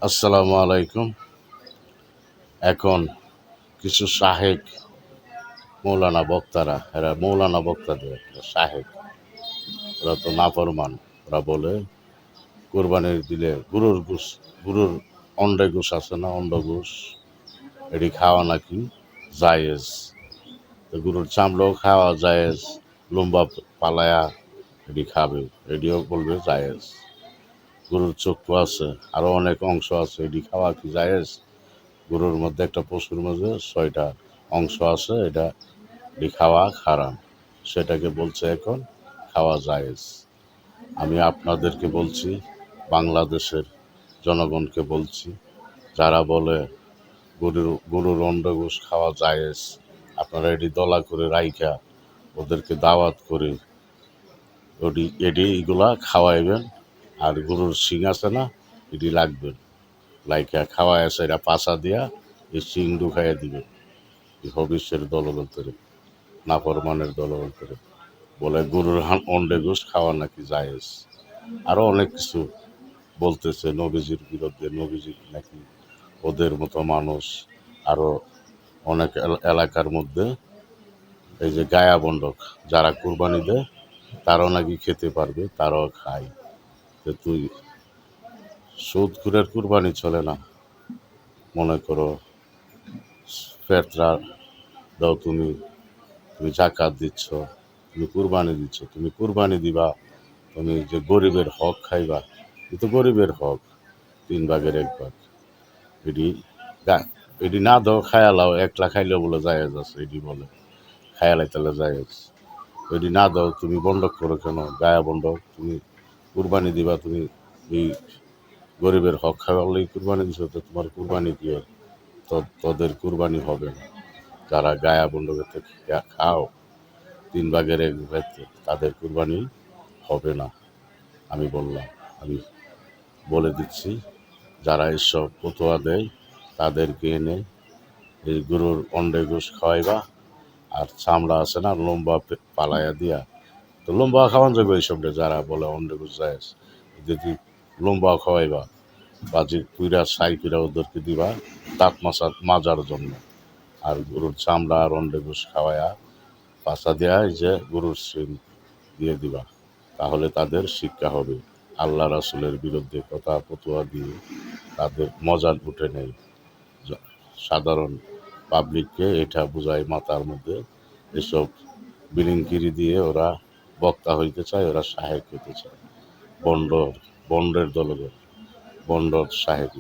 আসসালামু আলাইকুম। এখন কিছু শাহেক মৌলানা বক্তারা, এরা মৌলানা বক্তাদের শাহেক, ওরা তো নাফরমান। ওরা বলে কোরবানির দিলে গরুর অন্ডে গোস আছে না, অন্ড গোস, এটি খাওয়া নাকি জায়েজ। তো গরুর চামড়াও খাওয়া জায়েজ, লম্বা পালায়া এটি খাবে, এটিও বলবে জায়েজ। গরুর চক্ষু আছে, আরও অনেক অংশ আছে, এটি খাওয়া কি জায়েজ? গরুর মধ্যে একটা পশুর মধ্যে 6টা অংশ আছে, এটা খাওয়া হারাম, সেটাকে বলছে এখন খাওয়া জায়েজ। আমি আপনাদেরকে বলছি, বাংলাদেশের জনগণকে বলছি, যারা বলে গরুর অন্ডগোশ খাওয়া জায়েজ, আপনারা এটি দলা করে রাইখা ওদেরকে দাওয়াত করে এগুলা খাওয়াইবেন। আর গরুর শিং আছে না, এটি লাগবেন, লাইকা খাওয়া আছে, এটা পাশা দিয়া এই শিং ঢুকাইয়া দিবে ভবিষ্যের দলগন্তরে, নাফরমানের দলগন্তরে। বলে গরুর অন্ডে গোস খাওয়া নাকি জায়েজ। আরও অনেক কিছু বলতেছে নবীজির বিরুদ্ধে, নবীজি নাকি ওদের মতো মানুষ। আরও অনেক এলাকার মধ্যে এই যে গায়া বন্ডক, যারা কুরবানি দেয় তারাও নাকি খেতে পারবে, তারাও খায়। তো তুই সুদখোরের কুরবানি চলে না। মনে করো ফেতরা দাও, তুমি জাকাত দিচ্ছ, তুমি কুরবানি দিচ্ছ, তুমি কুরবানি দিবা, তুমি যে গরিবের হক খাইবা, এ তো গরিবের হক, 3 ভাগের 1 ভাগ। এটি এটি না দাও, খায়ালাও, 1 লাখ খাইলেও বলে জায়েজ আছে, এটি বলে খায়ালাই তাহলে জায়েজ। এটি না দাও, তুমি বন্ধক করো কেন, গায়া বন্ধক, তুমি কুরবানি দিবা, তুমি এই গরিবের হক খাওয়ালেই কুরবানি দিচ্ছ, তো তোমার কুরবানি দিয়ে তোদের কুরবানি হবে না। যারা গায়া বন্ধকের থেকে খাও 3 ভাগের 1 ভাগ, তাদের কুরবানি হবে না। আমি বললাম, আমি বলে দিচ্ছি, যারা এসব ফতোয়া দেয় তাদেরকে এনে এই গরুর অন্ডে গোস খাওয়াইবা। আর চামড়া আছে না, লম্বা পালাইয়া দিয়া, তো লম্বা খাওয়ান যাবে এইসবটা, যারা বলে অন্ডে গোস যায়, যদি লম্বা খাওয়াইবা, বাজি কুইরা সাই কুইরা ওদেরকে দিবা দাঁত মাজার জন্য। আর গরুর চামড়া আর অন্ডে গোস খাওয়াইয়া পাশা দেওয়া, এই যে গরুর শিং দিয়ে দিবা, তাহলে তাদের শিক্ষা হবে। আল্লাহ রাসূলের বিরুদ্ধে কথা ফতোয়া দিয়ে তাদের মজা উঠে নেই। সাধারণ পাবলিককে এটা বোঝায়, মাথার মধ্যে এসব বিলিংকিরি দিয়ে ওরা বক্তা হইতে চায়, ওরা সাহেব হইতে চায়। বন্ডের দলগত, বন্ডর সাহেব।